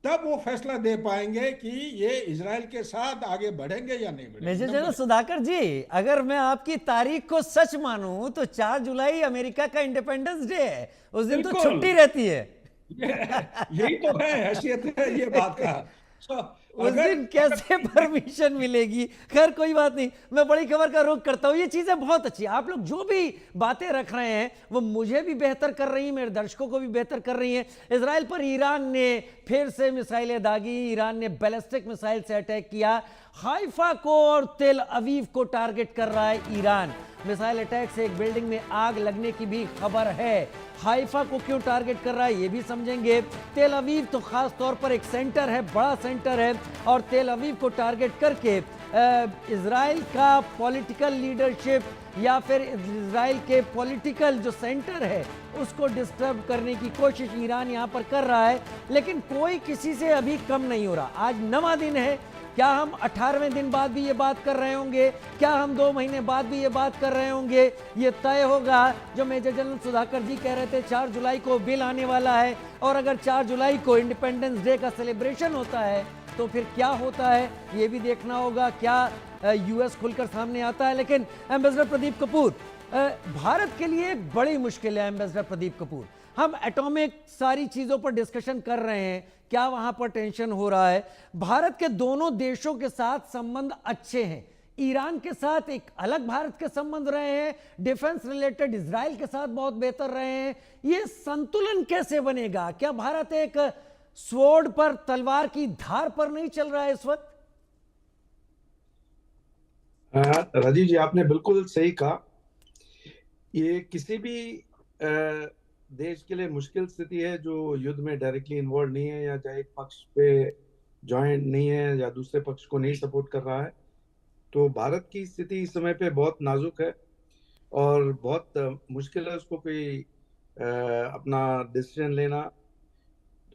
तब वो फैसला दे पाएंगे कि ये इजराइल के साथ आगे बढ़ेंगे या नहीं बढ़ेंगे। मेजर जनरल नंबर एक। सुधाकर जी, अगर मैं आपकी तारीख को सच मानूं तो 4 जुलाई अमेरिका का इंडिपेंडेंस डे है, उस दिन तो बिल्कुल। छुट्टी रहती है। ये यही तो है, हैसियत है ये बात का। सो उस अगर दिन अगर कैसे परमिशन मिलेगी? खैर कोई बात नहीं, मैं बड़ी खबर का रुख करता हूं। ये चीजें बहुत अच्छी, आप लोग जो भी बातें रख रहे हैं वो मुझे भी बेहतर कर रही हैं, मेरे दर्शकों को भी बेहतर कर रही हैं। इजराइल पर ईरान ने फिर से मिसाइलें दागी, ईरान ने बैलिस्टिक मिसाइल से अटैक किया। हाइफा को और तेल अवीव को टारगेट कर रहा है ईरान। मिसाइल अटैक से एक बिल्डिंग में आग लगने की भी खबर है। हाइफा को क्यों टारगेट कर रहा है ये भी समझेंगे। तेल अवीव तो खास तौर पर एक सेंटर है, बड़ा सेंटर है, और तेल अवीव को टारगेट करके इजराइल का पॉलिटिकल लीडरशिप या फिर इजराइल के पॉलिटिकल जो सेंटर है उसको डिस्टर्ब करने की कोशिश ईरान यहाँ पर कर रहा है। लेकिन कोई किसी से अभी कम नहीं हो रहा। आज 9वां दिन है। क्या हम 18वें दिन बाद भी ये बात कर रहे होंगे? क्या हम 2 महीने बाद भी ये बात कर रहे होंगे? ये तय होगा। जो मेजर जनरल सुधाकर जी कह रहे थे 4 जुलाई को बिल आने वाला है, और अगर 4 जुलाई को इंडिपेंडेंस डे का सेलिब्रेशन होता है तो फिर क्या होता है ये भी देखना होगा। क्या यूएस खुलकर सामने आता है? लेकिन एम्बेसडर प्रदीप कपूर, भारत के लिए एक बड़ी मुश्किल है। एम्बेसडर प्रदीप कपूर, हम एटॉमिक सारी चीजों पर डिस्कशन कर रहे हैं, क्या वहां पर टेंशन हो रहा है? भारत के दोनों देशों के साथ संबंध अच्छे हैं। ईरान के साथ एक अलग भारत के संबंध रहे हैं, डिफेंस रिलेटेड इजराइल के साथ बहुत बेहतर रहे हैं। ये संतुलन कैसे बनेगा? क्या भारत एक स्वॉर्ड पर, तलवार की धार पर नहीं चल रहा है इस वक्त? राजीव जी, आपने बिल्कुल सही कहा। ये किसी भी देश के लिए मुश्किल स्थिति है जो युद्ध में डायरेक्टली इन्वॉल्व नहीं है, या चाहे एक पक्ष पे ज्वाइंट नहीं है, या दूसरे पक्ष को नहीं सपोर्ट कर रहा है। तो भारत की स्थिति इस समय पे बहुत नाजुक है, और बहुत मुश्किल है उसको कोई अपना डिसीजन लेना,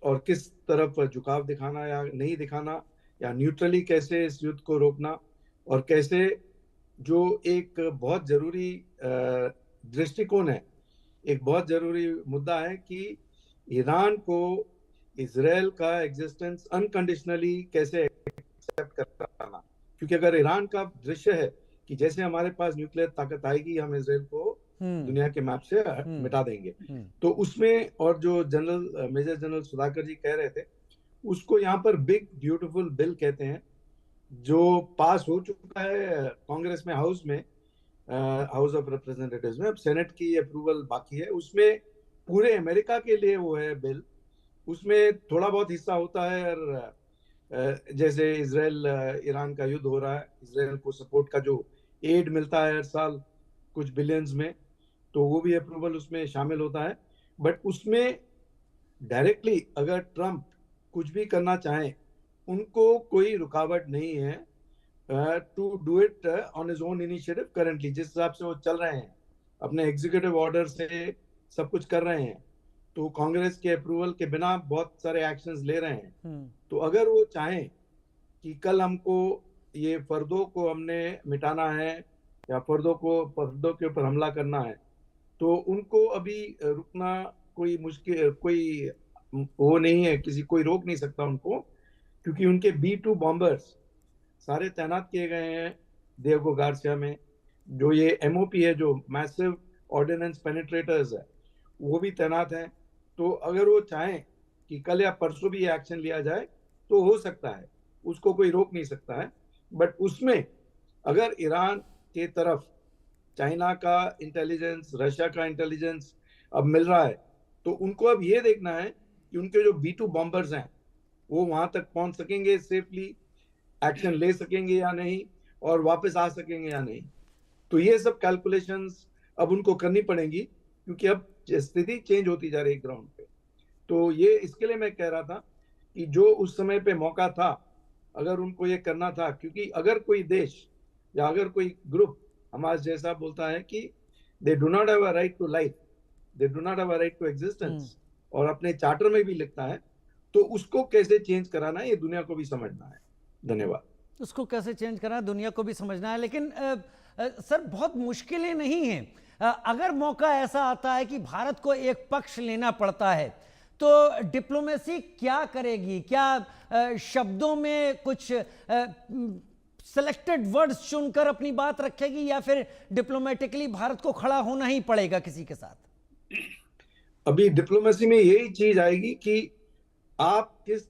और किस तरफ झुकाव दिखाना या नहीं दिखाना, या न्यूट्रली कैसे इस युद्ध को रोकना, और कैसे जो एक बहुत जरूरी दृष्टिकोण है, एक बहुत जरूरी मुद्दा है कि ईरान को इजराइल का एग्जिस्टेंस अनकंडीशनली कैसे एक्सेप्ट कराना। क्योंकि अगर ईरान का दृश्य है कि जैसे हमारे पास न्यूक्लियर ताकत आएगी हम इजराइल को दुनिया के मैप से मिटा देंगे, तो उसमें, और जो जनरल मेजर जनरल सुधाकर जी कह रहे थे, उसको यहाँ पर बिग ब्यूटीफुल बिल कहते हैं, जो पास हो चुका है कांग्रेस में, हाउस ऑफ रिप्रेजेंटेटिव्स में। अब सेनेट की अप्रूवल बाकी है। उसमें पूरे अमेरिका के लिए वो है बिल। उसमें थोड़ा बहुत हिस्सा होता है, और जैसे इसराइल ईरान का युद्ध हो रहा है, इसराइल को सपोर्ट का जो एड मिलता है हर साल कुछ बिलियंस में, तो वो भी अप्रूवल उसमें शामिल होता है। बट उसमें डायरेक्टली अगर ट्रम्प कुछ भी करना चाहें, उनको कोई रुकावट नहीं है to do it on his own initiative currently. जिस हिसाब से वो चल रहे हैं, अपने एग्जीक्यूटिव ऑर्डर से सब कुछ कर रहे हैं, तो कांग्रेस के अप्रूवल के बिना बहुत सारे एक्शंस ले रहे हैं। तो अगर वो चाहें कि कल हमको ये फर्दों को हमने मिटाना है, या फर्दों के ऊपर हमला करना है, तो उनको अभी रुकना कोई मुश्किल, कोई वो नहीं है, कोई रोक नहीं सकता उनको। क्योंकि उनके B-2 बॉम्बर्स सारे तैनात किए गए हैं देवगो गार्सिया में। जो ये MOP है, जो मैसिव ऑर्डिनेंस पेनिट्रेटर्स है, वो भी तैनात हैं। तो अगर वो चाहें कि कल या परसों भी एक्शन लिया जाए तो हो सकता है, उसको कोई रोक नहीं सकता है। बट उसमें अगर ईरान के तरफ चाइना का इंटेलिजेंस, रशिया का इंटेलिजेंस अब मिल रहा है, तो उनको अब ये देखना है कि उनके जो B-2 बॉम्बर्स हैं वो वहां तक पहुंच सकेंगे सेफली, एक्शन ले सकेंगे या नहीं, और वापस आ सकेंगे या नहीं। तो ये सब कैलकुलेशंस अब उनको करनी पड़ेंगी, क्योंकि अब स्थिति चेंज होती जा रही है ग्राउंड पे। तो ये इसके लिए मैं कह रहा था कि जो उस समय पे मौका था, अगर उनको ये करना था, क्योंकि अगर कोई देश या अगर कोई ग्रुप हमारे जैसा बोलता है कि they do not have a right to life, they do not have a right to existence, और अपने चार्टर में भी लिखता है, तो उसको कैसे चेंज कराना है ये दुनिया को भी समझना है। धन्यवाद। उसको कैसे चेंज करना है दुनिया को भी समझना है। लेकिन सर, बहुत मुश्किलें नहीं हैं। अगर मौका ऐसा आता है कि भारत को एक पक्ष लेना पड़ता है, तो डिप्लोमेसी क्या करेगी? क्या शब्दों में कुछ सेलेक्टेड वर्ड्स चुनकर अपनी बात रखेगी, या फिर डिप्लोमेटिकली भारत को खड़ा होना ही पड़ेगा किसी के साथ? अभी डिप्लोमेसी में यही चीज आएगी कि आप किस